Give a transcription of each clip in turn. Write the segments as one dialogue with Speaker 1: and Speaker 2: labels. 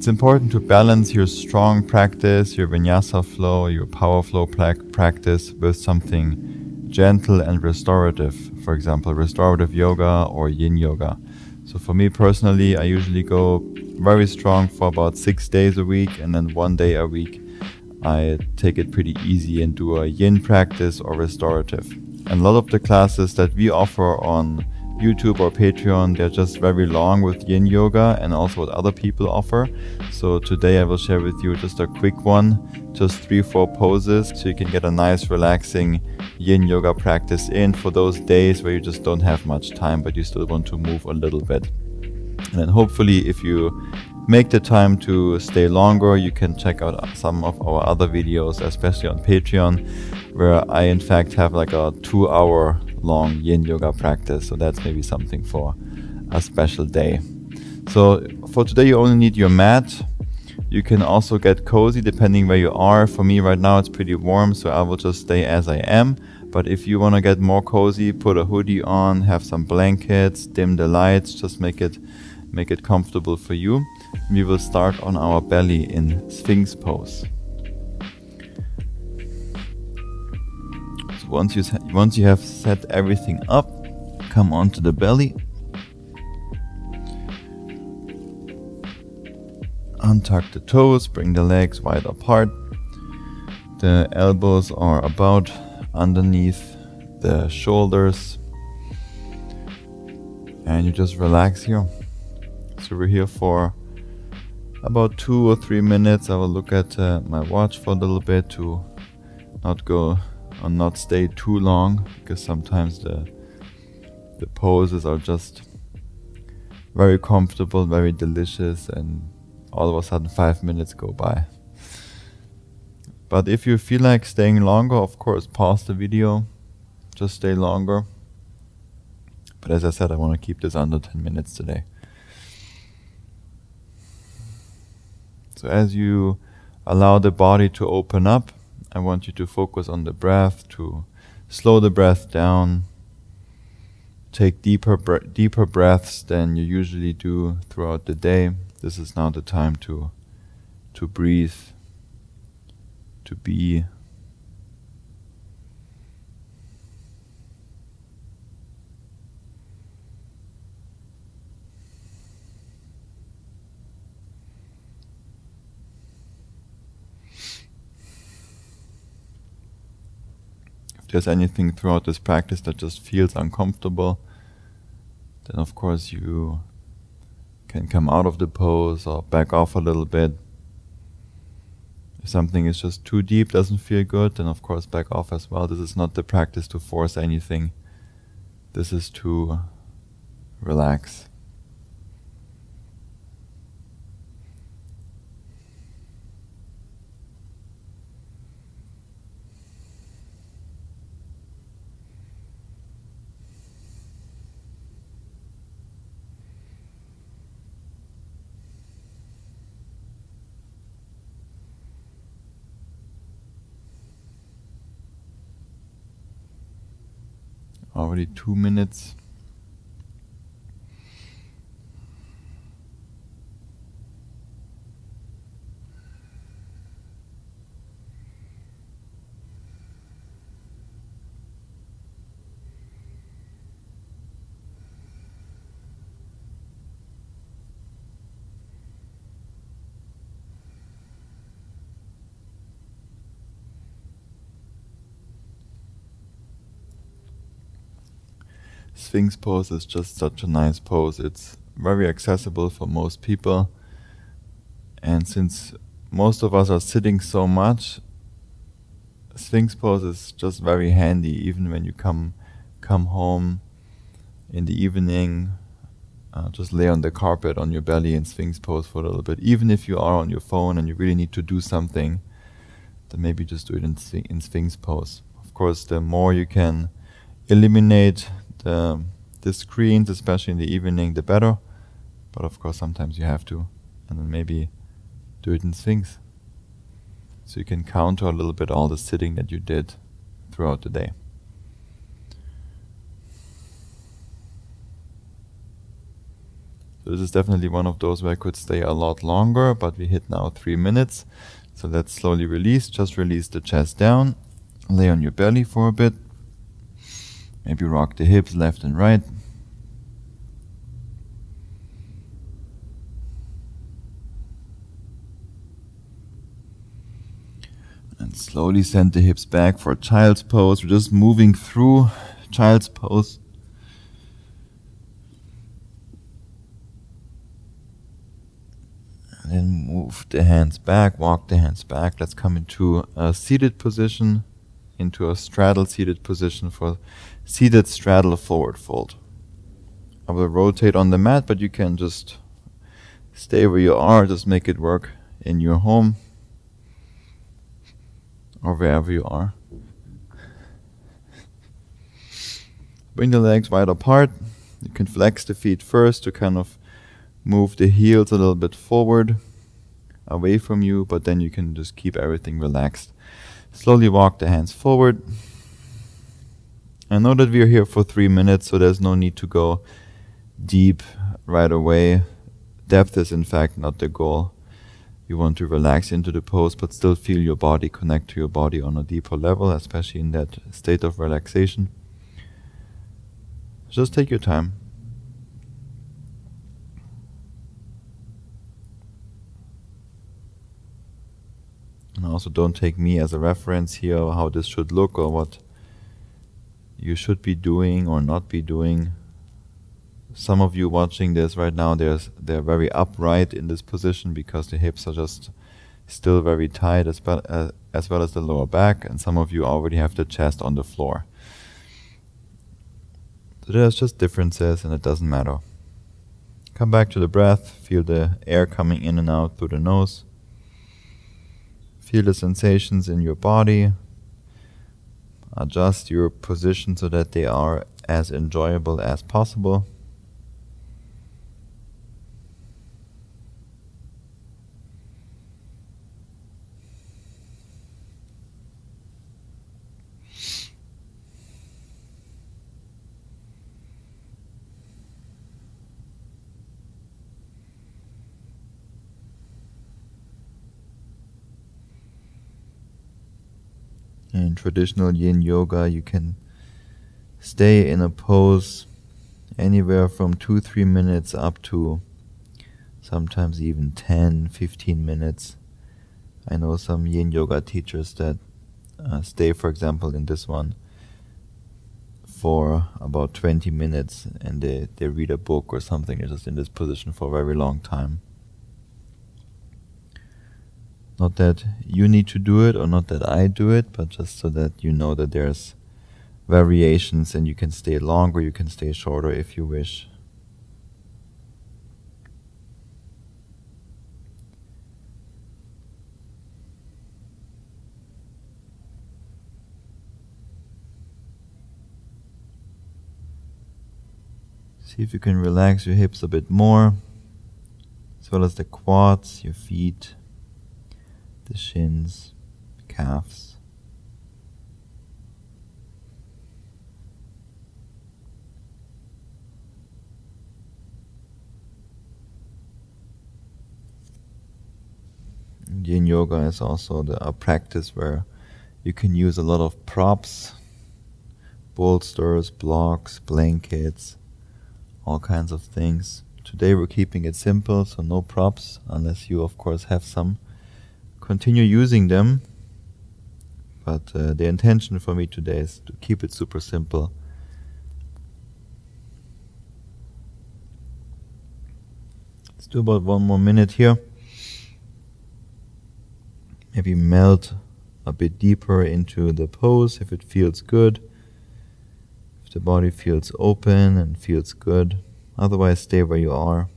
Speaker 1: It's important to balance your strong practice, your vinyasa flow, your power flow practice with something gentle and restorative. For example, restorative yoga or yin yoga. So for me personally, I usually go very strong for about 6 days a week, and then 1 day a week I take it pretty easy and do a yin practice or restorative. And a lot of the classes that we offer on YouTube or Patreon, they're just very long with yin yoga and also what other people offer. So today I will share with you just a quick one, just 3-4 poses, so you can get a nice relaxing yin yoga practice in for those days where you just don't have much time but you still want to move a little bit. And then hopefully if you make the time to stay longer, you can check out some of our other videos, especially on Patreon, where I in fact have like a 2-hour long yin yoga practice. So that's maybe something for a special day. So for today you only need your mat. You can also get cozy depending where you are. For me right now it's pretty warm, so I will just stay as I am. But if you want to get more cozy, put a hoodie on, have some blankets, dim the lights, just make it comfortable for you. We will start on our belly in Sphinx pose. So once you have set everything up, come onto the belly. Untuck the toes, bring the legs wide apart. The elbows are about underneath the shoulders. And you just relax here. So we're here for about 2 or 3 minutes. I will look at my watch for a little bit to not stay too long, because sometimes the poses are just very comfortable, very delicious, and all of a sudden 5 minutes go by. But if you feel like staying longer, of course, pause the video, just stay longer. But as I said, I want to keep this under 10 minutes today. So as you allow the body to open up, I want you to focus on the breath, to slow the breath down. Take deeper breaths than you usually do throughout the day. This is now the time to breathe, to be. If there's anything throughout this practice that just feels uncomfortable, then of course you can come out of the pose or back off a little bit. If something is just too deep, doesn't feel good, then of course back off as well. This is not the practice to force anything. This is to relax. Already 2 minutes. Sphinx pose is just such a nice pose. It's very accessible for most people, and since most of us are sitting so much, Sphinx pose is just very handy. Even when you come home in the evening, just lay on the carpet on your belly in Sphinx pose for a little bit. Even if you are on your phone and you really need to do something, then maybe just do it in Sphinx pose. Of course, the more you can eliminate the screens, especially in the evening, the better. But of course sometimes you have to, and then maybe do it in Sphinx, so you can counter a little bit all the sitting that you did throughout the day. So this is definitely one of those where I could stay a lot longer, but we hit now 3 minutes. So let's slowly release. Just release the chest down. Lay on your belly for a bit. Maybe rock the hips left and right. And slowly send the hips back for child's pose. We're just moving through child's pose. And then move the hands back, walk the hands back. Let's come into a seated position, into a straddle seated position for seated straddle forward fold. I will rotate on the mat, but you can just stay where you are, just make it work in your home or wherever you are. Bring the legs wide apart. You can flex the feet first to kind of move the heels a little bit forward, away from you, but then you can just keep everything relaxed. Slowly walk the hands forward. I know that we're here for 3 minutes, so there's no need to go deep right away. Depth is in fact not the goal. You want to relax into the pose, but still feel your body, connect to your body on a deeper level, especially in that state of relaxation. Just take your time. And also don't take me as a reference here how this should look or what you should be doing or not be doing. Some of you watching this right now, they're very upright in this position because the hips are just still very tight, as well as the lower back, and some of you already have the chest on the floor. So there's just differences, and it doesn't matter. Come back to the breath, feel the air coming in and out through the nose. Feel the sensations in your body. Adjust your position so that they are as enjoyable as possible. In traditional yin yoga, you can stay in a pose anywhere from 2-3 minutes up to sometimes even 10-15 minutes. I know some yin yoga teachers that stay, for example, in this one for about 20 minutes and they read a book or something. They're just in this position for a very long time. Not that you need to do it or not that I do it, but just so that you know that there's variations and you can stay longer, you can stay shorter if you wish. See if you can relax your hips a bit more, as well as the quads, your feet, the shins, calves. Yin yoga is also a practice where you can use a lot of props, bolsters, blocks, blankets, all kinds of things. Today we're keeping it simple, so no props, unless you of course have some. Continue using them, but the intention for me today is to keep it super simple. Let's do about 1 more minute here. Maybe melt a bit deeper into the pose if it feels good, if the body feels open and feels good. Otherwise, stay where you are.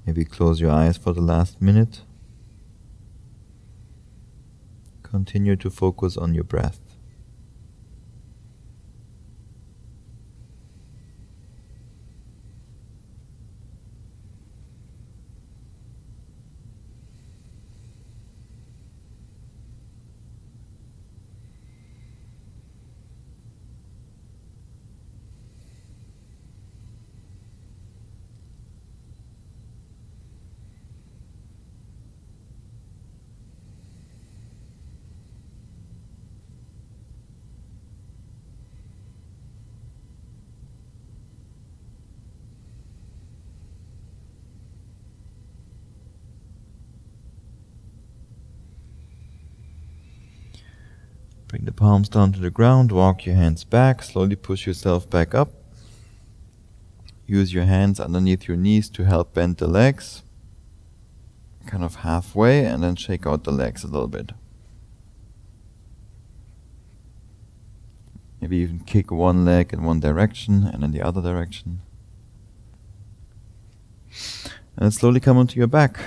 Speaker 1: Maybe close your eyes for the last minute. Continue to focus on your breath. Bring the palms down to the ground, walk your hands back, slowly push yourself back up. Use your hands underneath your knees to help bend the legs, kind of halfway, and then shake out the legs a little bit. Maybe even kick one leg in one direction and in the other direction. And then slowly come onto your back.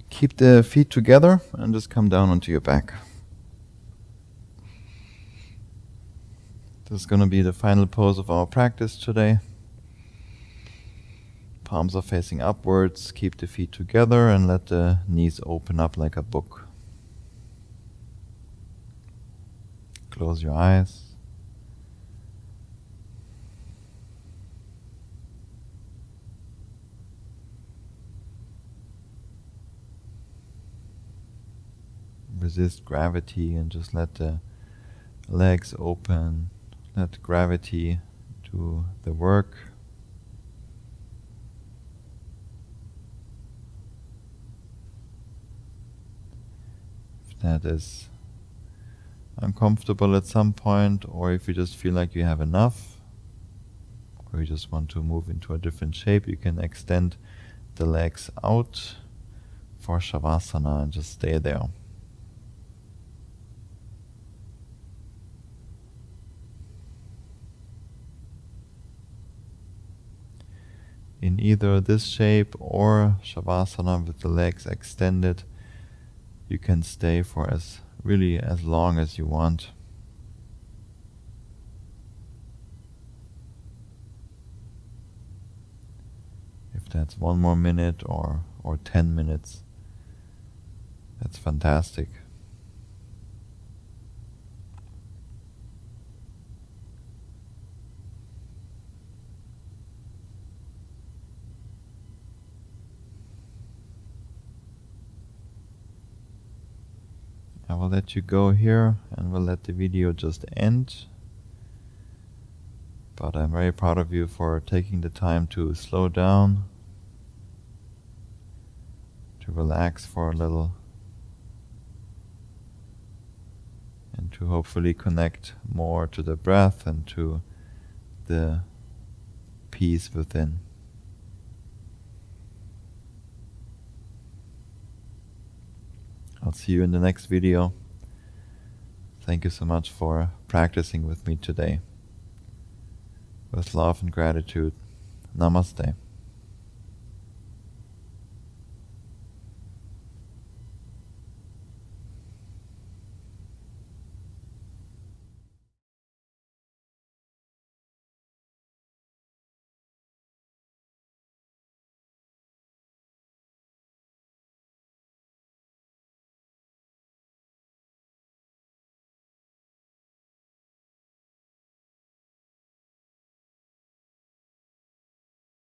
Speaker 1: Keep the feet together and just come down onto your back. This is going to be the final pose of our practice today. Palms are facing upwards. Keep the feet together and let the knees open up like a book. Close your eyes. Resist gravity and just let the legs open. Let gravity do the work. If that is uncomfortable at some point, or if you just feel like you have enough, or you just want to move into a different shape, you can extend the legs out for Shavasana and just stay there. In either this shape or Shavasana with the legs extended, you can stay for as long as you want. If that's 1 more minute or 10 minutes, that's fantastic. I will let you go here and we'll let the video just end. But I'm very proud of you for taking the time to slow down, to relax for a little, and to hopefully connect more to the breath and to the peace within. I'll see you in the next video. Thank you so much for practicing with me today. With love and gratitude. Namaste.